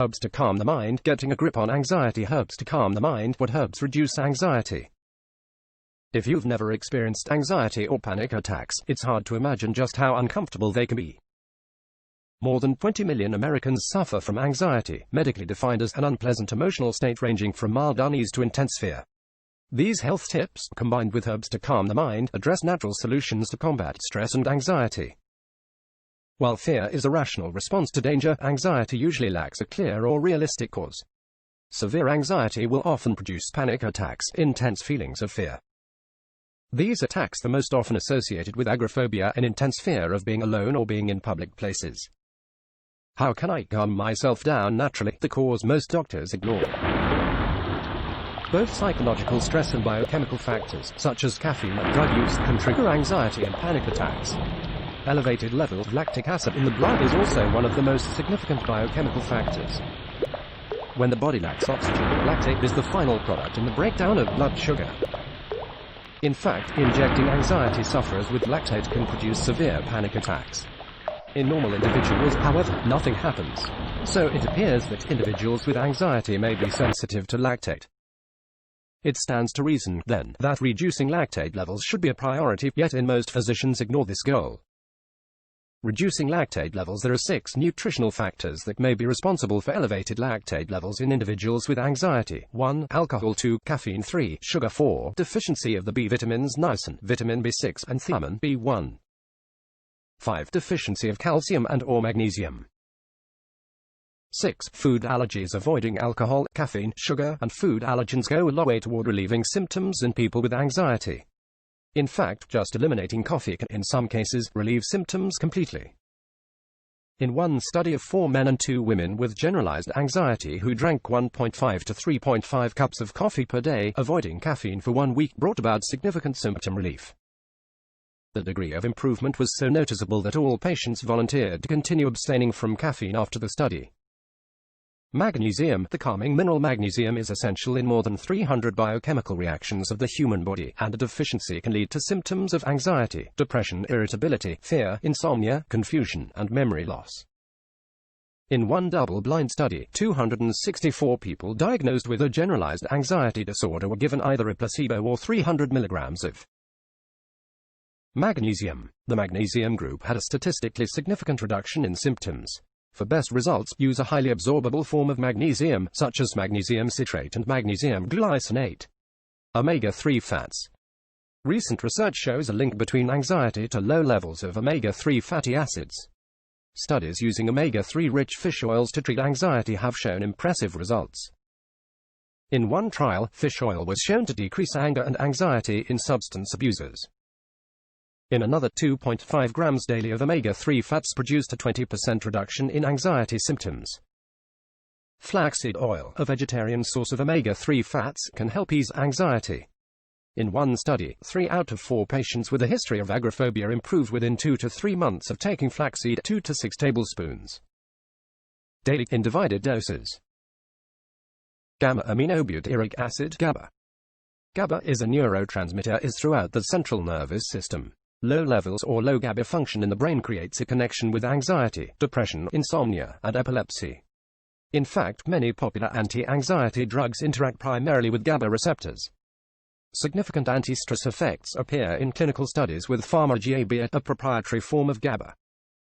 Herbs to calm the mind. Getting a grip on anxiety. Herbs to calm the mind. What herbs reduce anxiety? If you've never experienced anxiety or panic attacks, it's hard to imagine just how uncomfortable they can be. More than 20 million Americans suffer from anxiety, medically defined as an unpleasant emotional state ranging from mild unease to intense fear. These health tips, combined with herbs to calm the mind, address natural solutions to combat stress and anxiety. While fear is a rational response to danger, anxiety usually lacks a clear or realistic cause. Severe anxiety will often produce panic attacks, intense feelings of fear. These attacks are most often associated with agoraphobia, an intense fear of being alone or being in public places. How can I calm myself down naturally? The cause most doctors ignore. Both psychological stress and biochemical factors, such as caffeine and drug use, can trigger anxiety and panic attacks. Elevated levels of lactic acid in the blood is also one of the most significant biochemical factors. When the body lacks oxygen, lactate is the final product in the breakdown of blood sugar. In fact, injecting anxiety sufferers with lactate can produce severe panic attacks. In normal individuals, however, nothing happens. So it appears that individuals with anxiety may be sensitive to lactate. It stands to reason, then, that reducing lactate levels should be a priority, yet most physicians ignore this goal. Reducing lactate levels. There are 6 nutritional factors that may be responsible for elevated lactate levels in individuals with anxiety. 1. Alcohol. 2. Caffeine. 3. Sugar. 4. Deficiency of the B vitamins niacin, vitamin B6, and thiamine B1. 5. Deficiency of calcium and or magnesium. 6. Food allergies. Avoiding alcohol, caffeine, sugar, and food allergens go a long way toward relieving symptoms in people with anxiety. In fact, just eliminating coffee can, in some cases, relieve symptoms completely. In one study of 4 men and 2 women with generalized anxiety who drank 1.5 to 3.5 cups of coffee per day, avoiding caffeine for 1 week brought about significant symptom relief. The degree of improvement was so noticeable that all patients volunteered to continue abstaining from caffeine after the study. Magnesium. The calming mineral magnesium is essential in more than 300 biochemical reactions of the human body, and a deficiency can lead to symptoms of anxiety, depression, irritability, fear, insomnia, confusion, and memory loss. In one double-blind study, 264 people diagnosed with a generalized anxiety disorder were given either a placebo or 300 milligrams of magnesium. The magnesium group had a statistically significant reduction in symptoms. For best results, use a highly absorbable form of magnesium, such as magnesium citrate and magnesium glycinate. Omega-3 fats. Recent research shows a link between anxiety to low levels of omega-3 fatty acids. Studies using omega-3-rich fish oils to treat anxiety have shown impressive results. In one trial, fish oil was shown to decrease anger and anxiety in substance abusers. In another, 2.5 grams daily of omega-3 fats produced a 20% reduction in anxiety symptoms. Flaxseed oil, a vegetarian source of omega-3 fats, can help ease anxiety. In one study, 3 out of 4 patients with a history of agoraphobia improved within 2 to 3 months of taking flaxseed 2 to 6 tablespoons daily in divided doses. Gamma-aminobutyric acid GABA. GABA is a neurotransmitter is throughout the central nervous system. Low levels or low GABA function in the brain creates a connection with anxiety, depression, insomnia, and epilepsy. In fact, many popular anti-anxiety drugs interact primarily with GABA receptors. Significant anti-stress effects appear in clinical studies with pharma-GABA, a proprietary form of GABA.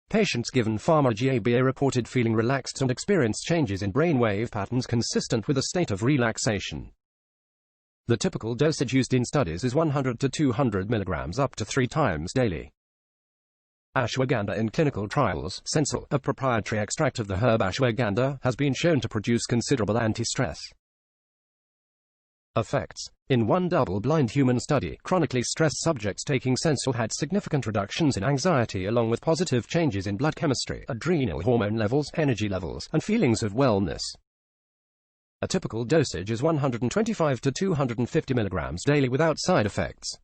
Patients given pharma-GABA reported feeling relaxed and experienced changes in brainwave patterns consistent with a state of relaxation. The typical dosage used in studies is 100 to 200 milligrams up to 3 times daily. Ashwagandha. In clinical trials, Sensil, a proprietary extract of the herb ashwagandha, has been shown to produce considerable anti-stress effects. In one double-blind human study, chronically stressed subjects taking Sensil had significant reductions in anxiety along with positive changes in blood chemistry, adrenal hormone levels, energy levels, and feelings of wellness. A typical dosage is 125 to 250 milligrams daily without side effects.